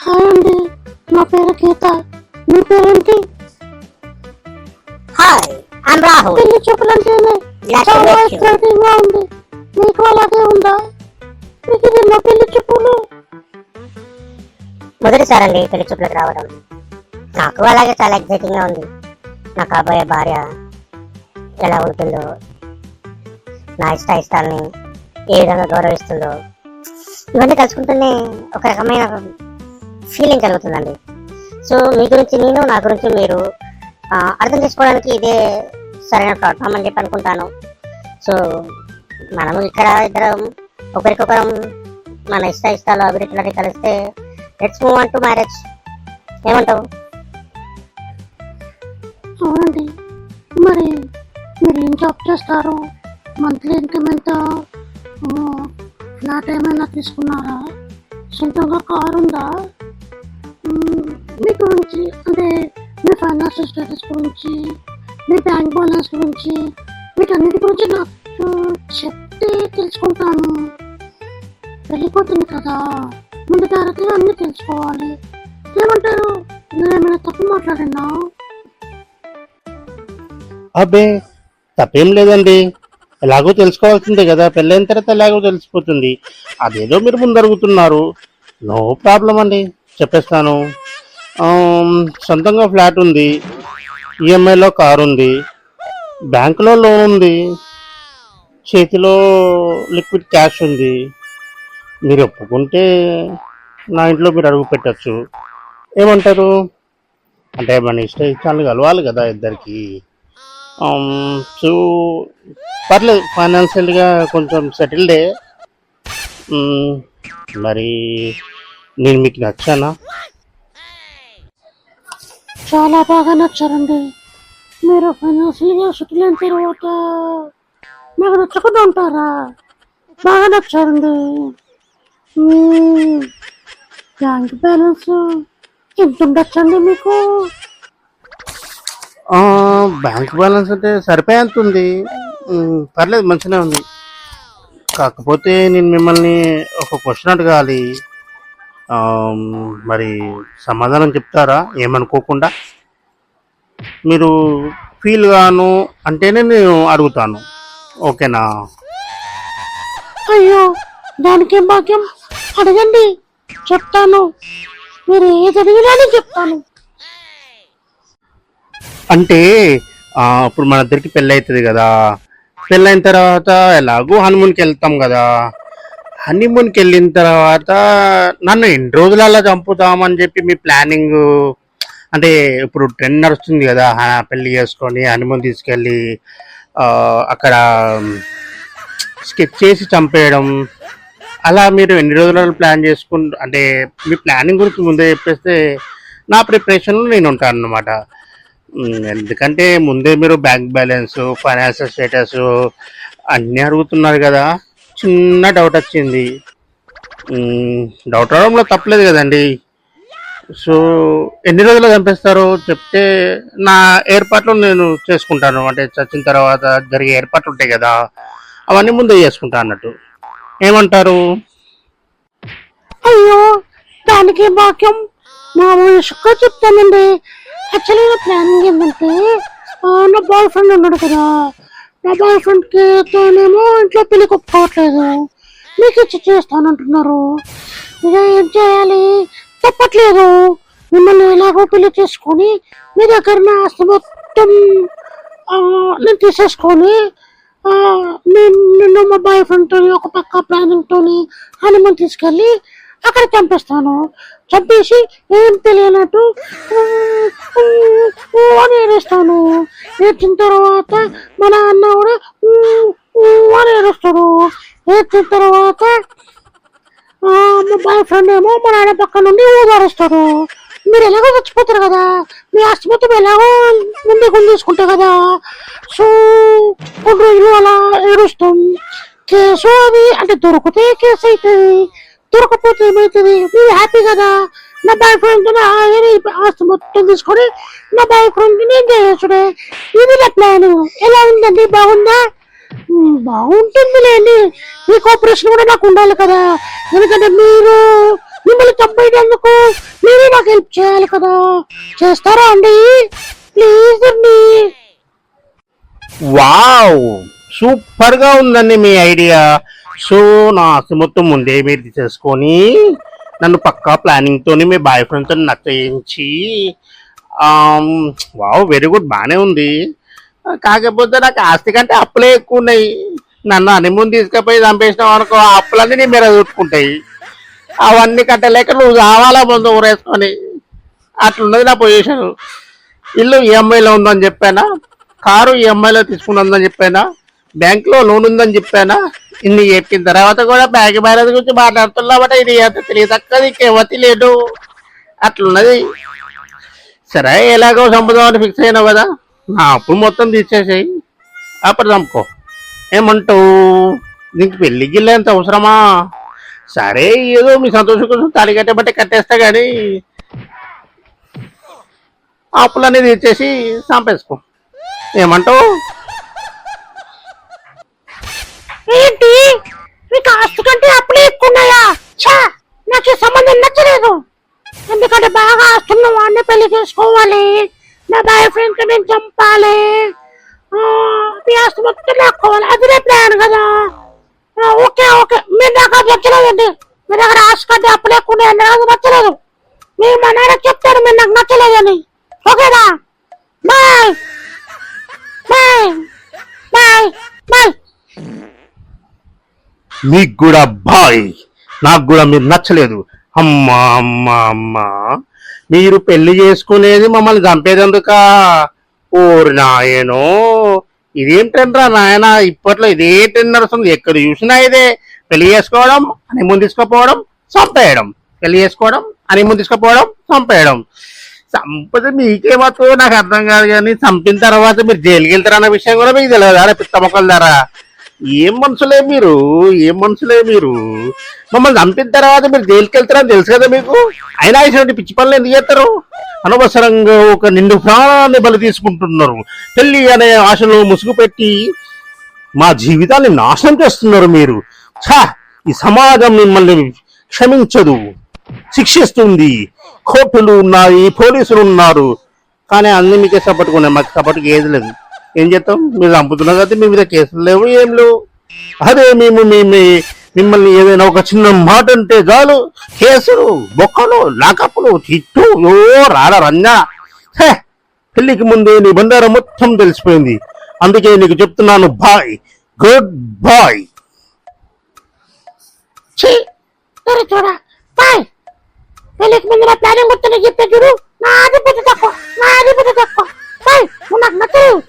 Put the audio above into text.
Hi అండి, నా పేరు గీత. మీ పేరేంటి? Hi I'm Rahul. పెళ్లి చూపులంటేనే చాలా ఎక్సైటింగ్ గా ఉంది. మీకు అలాగే ఉందా? మీకు ఇది నా పెళ్లి చూపులు మొదటిసారండి పెళ్లి చూపులకు రావడం. నాకు అలాగే చాలా ఎక్సైటింగ్ గా ఉంది. నా కాబోయే భార్య ఎలా ఉంటుందో, నా ఇష్టాన్ని ఏ విధంగా గౌరవిస్తుందో, ఇవన్నీ తలుచుకుంటూనే ఒక రకమైన ఫీలింగ్ కలుగుతుందండి. సో మీ గురించి నేను, నా గురించి మీరు అర్థం చేసుకోవడానికి ఇదే సరైన ప్లాట్ఫామ్ అని చెప్పి అనుకుంటాను. సో మనము ఇక్కడ ఇద్దరం ఒకరికొకరం మన ఇష్టాలు అభిరుచులని కలిస్తే let's move on to marriage. ఏమంటావు? అవునండి. మరి మీరు ఏం జాబ్ చేస్తారు? మంత్లీ ఇన్కమ్ ఎంత? ఫ్లాట్ ఏమైనా తీసుకున్నారా? సొంతంగా కారు ఉందా? మీ గురించి అంటే మీ ఫైనాన్షియల్ స్టేటస్ గురించి, మీ బ్యాంక్ బ్యాలెన్స్ గురించి, వీటన్నిటి గురించి నాకు చెప్తే తెలుసుకుంటాను. వెళ్ళిపోతుంది కదా, ముందు జాగ్రత్తగా అన్నీ తెలుసుకోవాలి. ఏమంటారు? నేనేమైనా తప్పు మాట్లాడినా? అబ్బే తప్పేం లేదండి. ఎలాగో తెలుసుకోవాల్సిందే కదా, పెళ్ళైన తర్వాత ఎలాగో తెలిసిపోతుంది. అదేదో మీరు ముందరుగుతున్నారు. నో ప్రాబ్లం అండి, చెప్పేస్తాను. సొంతంగా ఫ్లాట్ ఉంది, ఈఎంఐలో కారు ఉంది, బ్యాంకులో లోన్ ఉంది, చేతిలో లిక్విడ్ క్యాష్ ఉంది. మీరు ఒప్పుకుంటే నా ఇంట్లో మీరు అడుగు పెట్టచ్చు. ఏమంటారు? అంటే మన ఇష్టాలు కలవాలి కదా ఇద్దరికి. సో పర్లేదు, ఫైనాన్షియల్గా కొంచెం సెటిల్డే. మరి నేను మీకు నచ్చానా? చాలా బాగా నచ్చారండి. మీరు ఫైనాన్షియల్గా సెటిల్ అయిన తర్వాత నాకు నచ్చకుండా ఉంటారా? బాగా నచ్చారండి. బ్యాంక్ బ్యాలెన్స్ ఎంత ఉండొచ్చండి మీకు? బ్యాంక్ బ్యాలెన్స్ అంటే సరిపోయేంత ఉంది. పర్లేదు, మంచిగా ఉంది. కాకపోతే నేను మిమ్మల్ని ఒక క్వశ్చన్ అడగాలి. మరి సమాధానం చెప్తారా ఏమనుకోకుండా? మీరు ఫీల్ గాను అంటేనే నేను అడుగుతాను, ఓకేనా? అయ్యో, దానికేం భాగ్యం, అడగండి, చెప్తాను. మీరు ఏది అడిగినా చెప్తాను. అంటే ఇప్పుడు మన ఇద్దరికి పెళ్ళి అవుతుంది కదా, పెళ్ళైన తర్వాత ఎలాగో హనీమూన్కి వెళ్తాం కదా. హనీమూన్కి వెళ్ళిన తర్వాత నన్ను ఎన్ని రోజులు అలా చంపుతామని చెప్పి మీ ప్లానింగ్. అంటే ఇప్పుడు ట్రెండ్ నడుస్తుంది కదా, పెళ్ళి చేసుకొని హనీమూన్ తీసుకెళ్ళి అక్కడ స్కెచ్ చేసి చంపేయడం. అలా మీరు ఎన్ని రోజులు ప్లాన్ అంటే మీ ప్లానింగ్ గురించి ముందే చెప్పేస్తే నా ప్రిపరేషన్లో నేను ఉంటాను అన్నమాట. ఎందుకంటే ముందే మీరు బ్యాంక్ బ్యాలెన్స్, ఫైనాన్షియల్ స్టేటస్ అన్నీ అడుగుతున్నారు కదా. చిన్న డౌట్ వచ్చింది. డౌట్ రావడంలో తప్పలేదు కదండి. సో ఎన్ని రోజులు చంపేస్తారో చెప్తే నా ఏర్పాట్లు నేను చేసుకుంటాను. అంటే చచ్చిన తర్వాత జరిగే ఏర్పాట్లు ఉంటాయి కదా, అవన్నీ ముందే చేసుకుంటా అన్నట్టు. ఏమంటారు? అయ్యో, దానికి భాగ్యం, మా మనిషిగా చెప్తానండి. యాక్చువల్లీ నా ప్లానింగ్ ఏంటంటే, నా బాయ్ ఫ్రెండ్ ఉన్నాడు కదా, నా బాయ్ ఫ్రెండ్కి తోనేమో ఇంట్లో పెళ్లి ఒప్పుకోవట్లేదు, మీకు ఇచ్చి చేస్తానంటున్నారు. ఇక ఏం చేయాలి, తప్పట్లేదు. మిమ్మల్ని ఎలాగో పెళ్లి చేసుకొని మీ దగ్గర నా ఆస్తి మొత్తం నేను తీసేసుకొని నిన్ను మా బాయ్ ఫ్రెండ్తో ఒక పక్క ప్లానింగ్తో హనీమూన్ తీసుకెళ్ళి అక్కడ చంపేస్తాను. చంపేసి ఏం తెలియనట్టు అని ఏడుస్తాను. ఏడ్చిన తర్వాత మా నాన్న కూడా అని ఏడుస్తాడు. ఏడ్చిన తర్వాత మా బాయ్ ఫ్రెండ్ ఏమో మా నాన్న పక్క నుండి ఓదారుస్తాడు. మీరు ఎలాగో చచ్చిపోతారు కదా, మీ ఆస్తి మొత్తం ఎలాగో ముందే తీసుకుంటారు కదా. సో 2 రోజులు అలా ఏడుస్తాం. కేసు అది అంటే దొరికితే కేసు అవుతుంది, దొరకపోతే ఏమవుతుంది? మీరు హ్యాపీ కదా. నా బాయ్ ఫ్రెండ్ ఆస్తి మొత్తం తీసుకొని నా బాయ్ ఫ్రెండ్ నేను చేయొచ్చుడే. ఇది నా ప్లాన్. ఎలా ఉందండి, బాగుందా? బాగుంటుంది లేండి. మీ కోఆపరేషన్ కూడా నాకు ఉండాలి కదా, ఎందుకంటే మీరు మిమ్మల్ని చంపేటందుకు మీరే నాకు హెల్ప్ చేయాలి కదా, చేస్తారా అండి? ప్లీజ్ అండి. వావ్, సూపర్ గా ఉందండి మీ ఐడియా. సో నా ఆస్తి మొత్తం ముందే మీరు తీసేసుకొని నన్ను పక్కా ప్లానింగ్ తోని మీ బాయ్ ఫ్రెండ్ తో నచ్చేయించి, వావ్ వెరీ గుడ్, బానే ఉంది. కాకపోతే నాకు ఆస్తి కంటే అప్పులే ఎక్కువ ఉన్నాయి. నన్ను హనీమూన్ తీసుకుపోయి చంపేసినావు అనుకో, ఆ అప్పులన్నీ నీ మీద చూసుకుంటాయి. అవన్నీ కట్టలేక నువ్వు కావాలా ముందు ఊరేసుకొని. అట్లున్నది నా పొజిషన్. ఇల్లు ఈఎంఐలో ఉందని చెప్పానా, కారు ఈఎంఐలో తీసుకున్నదని చెప్పానా, బ్యాంక్ లో లోన్ ఉందని చెప్పానా, ఇన్ని చెప్పిన తర్వాత కూడా బ్యాంక్ బ్యాలెన్స్ గురించి మాట్లాడుతున్నామంటే ఇది ఎంత తెలియదక్కది ఇంకేమతి లేదు. అట్లున్నది. సరే ఎలాగో చంపుదామని ఫిక్స్ అయినావు కదా, నా అప్పుడు మొత్తం తీసేసేయి, అప్పుడు చంపుకో. ఏమంటావు? నీకు పెళ్లి గిల్ల ఎంత అవసరమా? సరే ఏదో మీ సంతోషం కోసం తాళి కట్టబట్టే కట్టేస్తా గానీ అప్పులన్నీ తీర్చేసి చంపేసుకో. ఏమంటావు? ఏంటి, మీకు ఆస్తి కంటే అప్పులే ఎక్కువ ఉన్నాయా? ఛా, నాకు ఈ సంబంధం నచ్చలేదు. ఎందుకంటే బాగా ఆస్తున్న వాడిని పెళ్లి చేసుకోవాలి, నా బాయ్ ఫ్రెండ్ కి నేను చంపాలి, మీ ఆస్తి మొత్తం లాక్కోవాలి, అదినే ప్లాన్ కదా. ఓకే ఓకే, మీరు నాకు అది నచ్చలేదండి. మీ దగ్గర ఆస్తి కంటే అప్పులు ఎక్కువ ఉన్నాయని నాకు నచ్చలేదు. మీరు మా నాన్నకి చెప్తారు మీరు నాకు నచ్చలేదని. ఓకేనా? Bye bye bye bye. మీకు కూడా బాయ్. నాకు కూడా మీరు నచ్చలేదు. అమ్మా అమ్మా అమ్మా, మీరు పెళ్లి చేసుకునేది మమ్మల్ని చంపేదందుక? ఓరి నాయనో, ఇదేం ట్రెండ్ రా నాయన, ఇప్పట్లో ఇదే ట్రెండ్ నడుస్తుంది. ఎక్కడ చూసినా ఇదే. పెళ్లి చేసుకోవడం, హనీమూన్ తీసుకుపోవడం, చంపేయడం, పెళ్లి చేసుకోవడం, హనీమూన్ తీసుకుపోవడం, చంపేయడం. చంపదు మీకేమతో నాకు అర్థం కాదు. కానీ చంపిన తర్వాత మీరు జైలుకి వెళ్తారన్న విషయం కూడా మీకు తెలియదు. అరే పిత్త మొక్కల ధర, ఏం మనుషులే మీరు, ఏం మనుషులే మీరు. మమ్మల్ని చంపిన తర్వాత మీరు జైలుకి వెళ్తారని తెలుసు కదా మీకు. అయినా ఇటువంటి పిచ్చి పనులు ఎందుకు చేస్తారు? అనవసరంగా ఒక నిండు ప్రాణాన్ని బలి తీసుకుంటున్నారు. పెళ్లి అనే ఆశలో ముసుగు పెట్టి మా జీవితాన్ని నాశనం చేస్తున్నారు మీరు. ఛా, ఈ సమాజం మిమ్మల్ని క్షమించదు, శిక్షిస్తుంది. కోర్టులు ఉన్నాయి, పోలీసులు ఉన్నారు, కానీ అన్ని మీకే సపోర్టుకున్నాయి, మాకు సపోర్ట్కి ఏది లేదు. ఏం చేస్తాం? మీరు చంపుతున్నారు కదా, మీ మీద కేసులు లేవు, ఏం లేవు. అదే మేము మిమ్మల్ని ఏదైనా ఒక చిన్న మాట అంటే చాలు కేసులు, బొక్కలు, లాకప్పులు, తిట్టు, రాడ రంజా. పెళ్లికి ముందే నీ బండారం మొత్తం తెలిసిపోయింది. అందుకే నీకు చెప్తున్నాను, బాయ్, గుడ్ బాయ్. చూడా బాయ్, పెళ్లికి ముందు నా ప్లానింగ్ గుర్తు చెప్పే చూడు. నా ఆధిపత్య తక్కువ, నా ఆధిపత్య తక్కువ. బాయ్, నువ్వు నాకు నచ్చలేదు.